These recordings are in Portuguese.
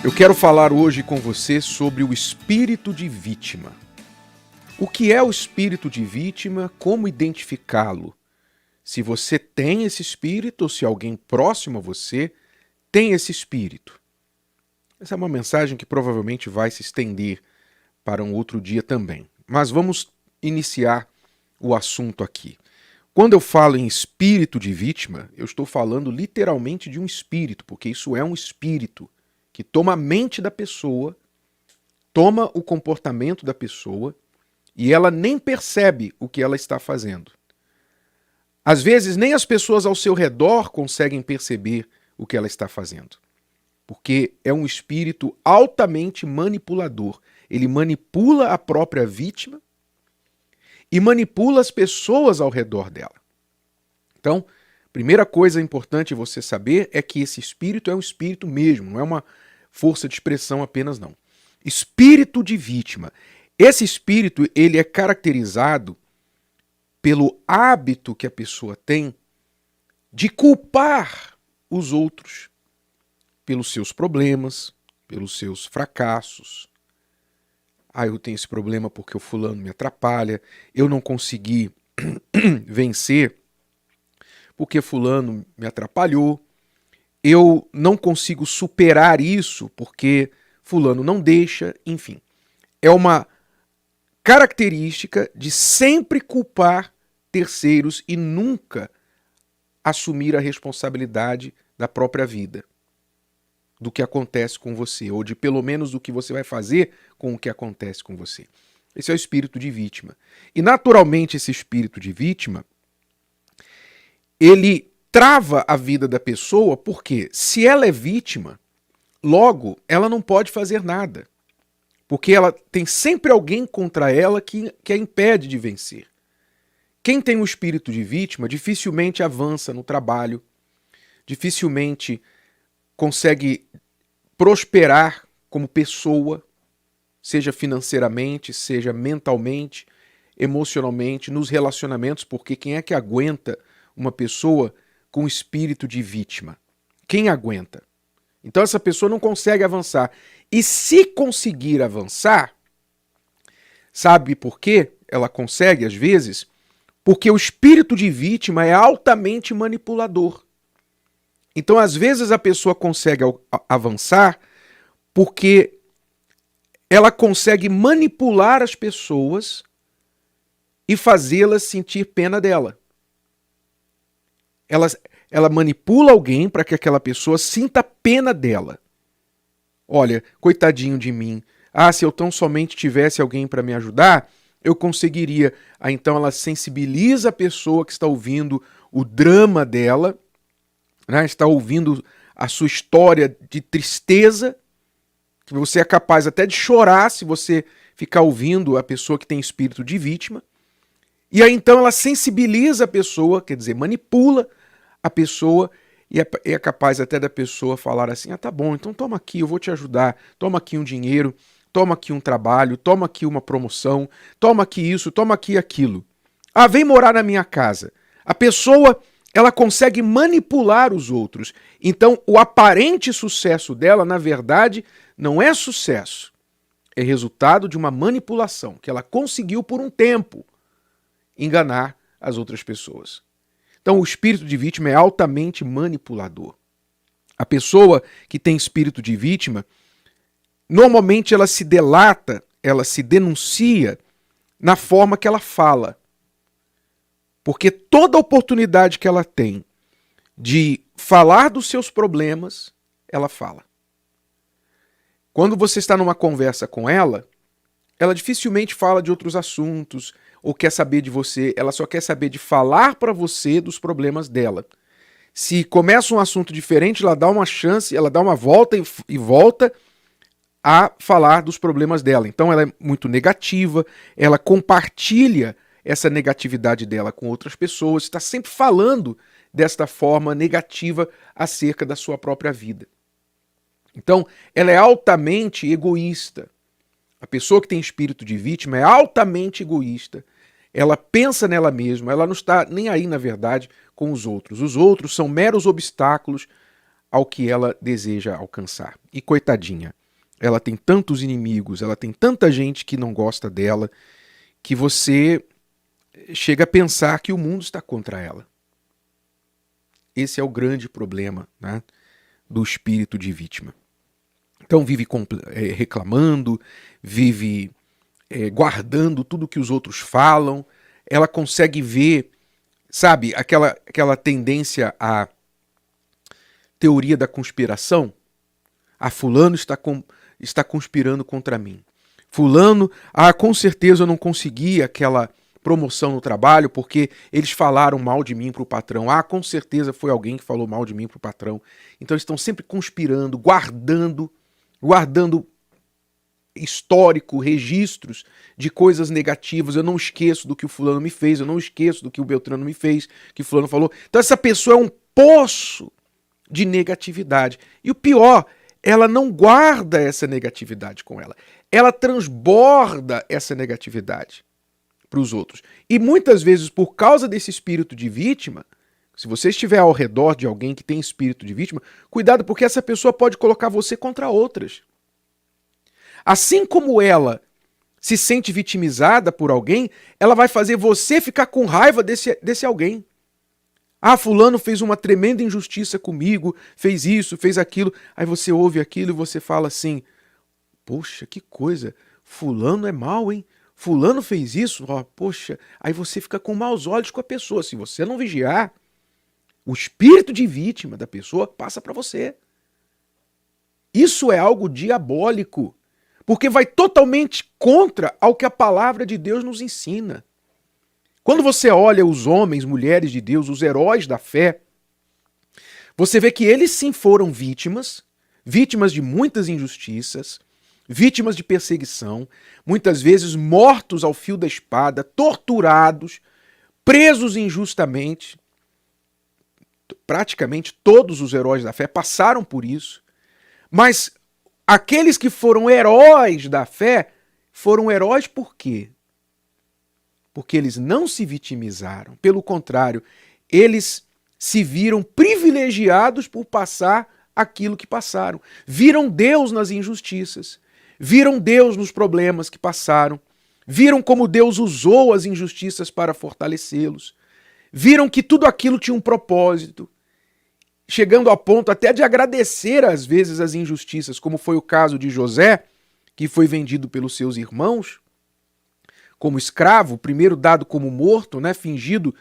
Eu quero falar hoje com você sobre o espírito de vítima. O que é o espírito de vítima? Como identificá-lo? Se você tem esse espírito ou se alguém próximo a você tem esse espírito. Essa é uma mensagem que provavelmente vai se estender para um outro dia também. Mas vamos iniciar o assunto aqui. Quando eu falo em espírito de vítima, eu estou falando literalmente de um espírito, porque isso é um espírito que toma a mente da pessoa, toma o comportamento da pessoa e ela nem percebe o que ela está fazendo. Às vezes, nem as pessoas ao seu redor conseguem perceber o que ela está fazendo, porque é um espírito altamente manipulador. Ele manipula a própria vítima e manipula as pessoas ao redor dela. Então, primeira coisa importante você saber é que esse espírito é um espírito mesmo, não é uma força de expressão apenas não. Espírito de vítima. Esse espírito, ele é caracterizado pelo hábito que a pessoa tem de culpar os outros pelos seus problemas, pelos seus fracassos. Eu tenho esse problema porque o fulano me atrapalha, eu não consegui vencer porque fulano me atrapalhou, eu não consigo superar isso porque fulano não deixa, enfim. É uma característica de sempre culpar terceiros e nunca assumir a responsabilidade da própria vida, do que acontece com você, ou de pelo menos do que você vai fazer com o que acontece com você. Esse é o espírito de vítima. E naturalmente esse espírito de vítima, ele trava a vida da pessoa porque se ela é vítima, logo ela não pode fazer nada. Porque ela tem sempre alguém contra ela que a impede de vencer. Quem tem um espírito de vítima dificilmente avança no trabalho, dificilmente consegue prosperar como pessoa, seja financeiramente, seja mentalmente, emocionalmente, nos relacionamentos, porque quem é que aguenta uma pessoa com espírito de vítima? Quem aguenta? Então essa pessoa não consegue avançar. E se conseguir avançar, sabe por quê? Ela consegue às vezes porque o espírito de vítima é altamente manipulador. Então às vezes a pessoa consegue avançar porque ela consegue manipular as pessoas e fazê-las sentir pena dela. Ela manipula alguém para que aquela pessoa sinta pena dela. Olha, coitadinho de mim. Se eu tão somente tivesse alguém para me ajudar, eu conseguiria. Então ela sensibiliza a pessoa que está ouvindo o drama dela, né? Está ouvindo a sua história de tristeza, que você é capaz até de chorar se você ficar ouvindo a pessoa que tem espírito de vítima. E aí então ela sensibiliza a pessoa, quer dizer, manipula a pessoa e é capaz até da pessoa falar assim, tá bom, então toma aqui, eu vou te ajudar, toma aqui um dinheiro, toma aqui um trabalho, toma aqui uma promoção, toma aqui isso, toma aqui aquilo. Vem morar na minha casa. A pessoa, ela consegue manipular os outros. Então, o aparente sucesso dela, na verdade, não é sucesso. É resultado de uma manipulação que ela conseguiu por um tempo enganar as outras pessoas. Então, o espírito de vítima é altamente manipulador. A pessoa que tem espírito de vítima, normalmente ela se delata, ela se denuncia na forma que ela fala. Porque toda oportunidade que ela tem de falar dos seus problemas, ela fala. Quando você está numa conversa com ela dificilmente fala de outros assuntos ou quer saber de você, ela só quer saber de falar para você dos problemas dela. Se começa um assunto diferente, ela dá uma chance, ela dá uma volta e volta a falar dos problemas dela. Então ela é muito negativa, ela compartilha essa negatividade dela com outras pessoas, está sempre falando desta forma negativa acerca da sua própria vida. Então, ela é altamente egoísta. A pessoa que tem espírito de vítima é altamente egoísta. Ela pensa nela mesma, ela não está nem aí, na verdade, com os outros. Os outros são meros obstáculos ao que ela deseja alcançar. E coitadinha, ela tem tantos inimigos, ela tem tanta gente que não gosta dela, que você chega a pensar que o mundo está contra ela. Esse é o grande problema, né, do espírito de vítima. Então vive reclamando, vive guardando tudo que os outros falam, ela consegue ver, sabe, aquela tendência à teoria da conspiração. Fulano está conspirando contra mim. Fulano, com certeza eu não consegui aquela promoção no trabalho porque eles falaram mal de mim para o patrão. Com certeza foi alguém que falou mal de mim para o patrão. Então eles estão sempre conspirando, guardando histórico, registros de coisas negativas. Eu não esqueço do que o fulano me fez, eu não esqueço do que o Beltrano me fez, que o fulano falou. Então essa pessoa é um poço de negatividade. E o pior, ela não guarda essa negatividade com ela. Ela transborda essa negatividade para os outros. E muitas vezes, por causa desse espírito de vítima, se você estiver ao redor de alguém que tem espírito de vítima, cuidado, porque essa pessoa pode colocar você contra outras. Assim como ela se sente vitimizada por alguém, ela vai fazer você ficar com raiva desse alguém. Fulano fez uma tremenda injustiça comigo, fez isso, fez aquilo. Aí você ouve aquilo e você fala assim, poxa, que coisa, fulano é mau, hein? Fulano fez isso, poxa. Aí você fica com maus olhos com a pessoa. Se você não vigiar, o espírito de vítima da pessoa passa para você. Isso é algo diabólico, porque vai totalmente contra ao que a palavra de Deus nos ensina. Quando você olha os homens, mulheres de Deus, os heróis da fé, você vê que eles sim foram vítimas de muitas injustiças, vítimas de perseguição, muitas vezes mortos ao fio da espada, torturados, presos injustamente. Praticamente todos os heróis da fé passaram por isso, mas aqueles que foram heróis da fé foram heróis por quê? Porque eles não se vitimizaram. Pelo contrário, eles se viram privilegiados por passar aquilo que passaram. Viram Deus nas injustiças. Viram Deus nos problemas que passaram. Viram como Deus usou as injustiças para fortalecê-los. Viram que tudo aquilo tinha um propósito. Chegando ao ponto até de agradecer às vezes as injustiças, como foi o caso de José, que foi vendido pelos seus irmãos como escravo, primeiro dado como morto, né, fingido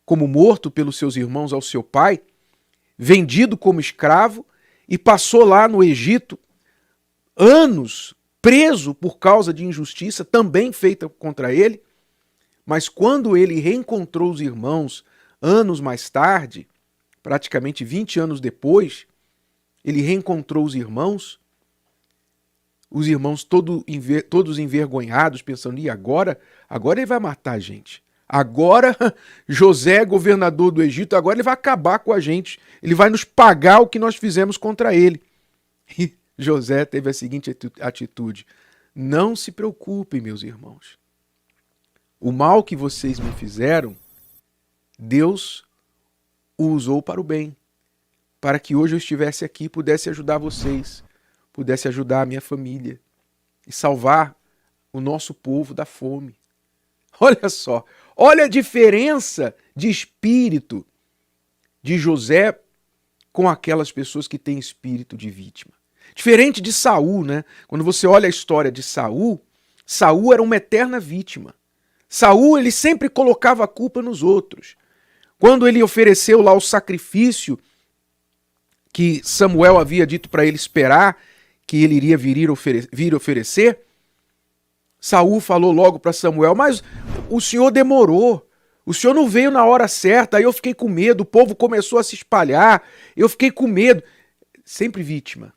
como morto pelos seus irmãos ao seu pai, vendido como escravo e passou lá no Egito anos preso por causa de injustiça também feita contra ele, mas quando ele reencontrou os irmãos anos mais tarde, praticamente 20 anos depois, ele reencontrou os irmãos todos envergonhados, pensando, e agora ele vai matar a gente. Agora José é governador do Egito, agora ele vai acabar com a gente. Ele vai nos pagar o que nós fizemos contra ele. E José teve a seguinte atitude: não se preocupem, meus irmãos. O mal que vocês me fizeram, Deus o usou para o bem, para que hoje eu estivesse aqui e pudesse ajudar vocês, pudesse ajudar a minha família e salvar o nosso povo da fome. Olha só, olha a diferença de espírito de José com aquelas pessoas que têm espírito de vítima. Diferente de Saul, né? Quando você olha a história de Saul, Saul era uma eterna vítima. Saul, ele sempre colocava a culpa nos outros. Quando ele ofereceu lá o sacrifício que Samuel havia dito para ele esperar, que ele iria vir oferecer, Saul falou logo para Samuel, mas o senhor demorou, o senhor não veio na hora certa, aí eu fiquei com medo, o povo começou a se espalhar, eu fiquei com medo. Sempre vítima.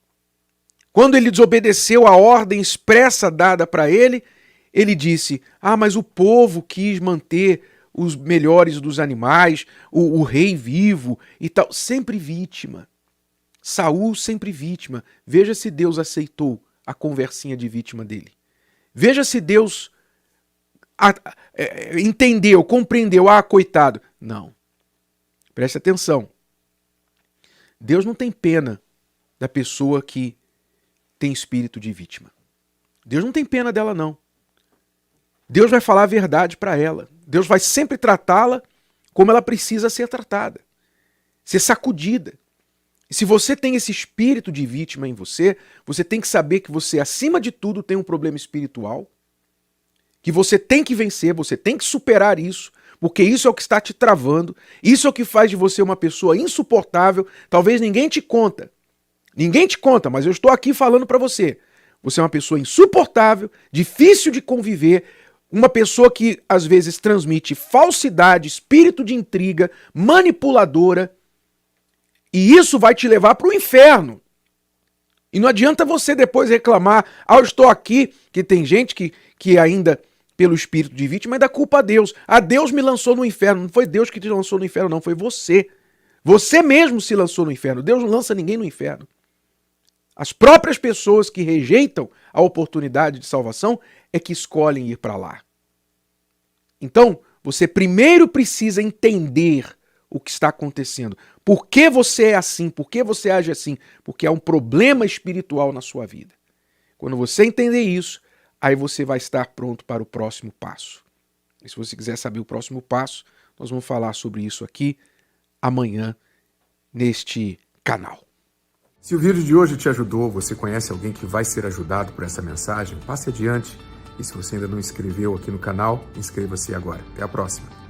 Quando ele desobedeceu a ordem expressa dada para ele, ele disse, mas o povo quis manter os melhores dos animais, o rei vivo e tal, sempre vítima. Saul sempre vítima. Veja se Deus aceitou a conversinha de vítima dele. Veja se Deus entendeu, compreendeu. Coitado. Não. Preste atenção. Deus não tem pena da pessoa que tem espírito de vítima. Deus não tem pena dela, não. Deus vai falar a verdade para ela. Deus vai sempre tratá-la como ela precisa ser tratada. Ser sacudida. E se você tem esse espírito de vítima em você, você tem que saber que você, acima de tudo, tem um problema espiritual, que você tem que vencer, você tem que superar isso, porque isso é o que está te travando, isso é o que faz de você uma pessoa insuportável. Talvez ninguém te conta, mas eu estou aqui falando para você. Você é uma pessoa insuportável, difícil de conviver, uma pessoa que às vezes transmite falsidade, espírito de intriga, manipuladora, e isso vai te levar para o inferno. E não adianta você depois reclamar, eu estou aqui, que tem gente que ainda, pelo espírito de vítima, ainda culpa a Deus. Deus me lançou no inferno. Não foi Deus que te lançou no inferno, não, foi você. Você mesmo se lançou no inferno. Deus não lança ninguém no inferno. As próprias pessoas que rejeitam a oportunidade de salvação é que escolhem ir para lá. Então, você primeiro precisa entender o que está acontecendo. Por que você é assim? Por que você age assim? Porque há um problema espiritual na sua vida. Quando você entender isso, aí você vai estar pronto para o próximo passo. E se você quiser saber o próximo passo, nós vamos falar sobre isso aqui amanhã neste canal. Se o vídeo de hoje te ajudou, você conhece alguém que vai ser ajudado por essa mensagem, passe adiante. E se você ainda não inscreveu aqui no canal, inscreva-se agora. Até a próxima.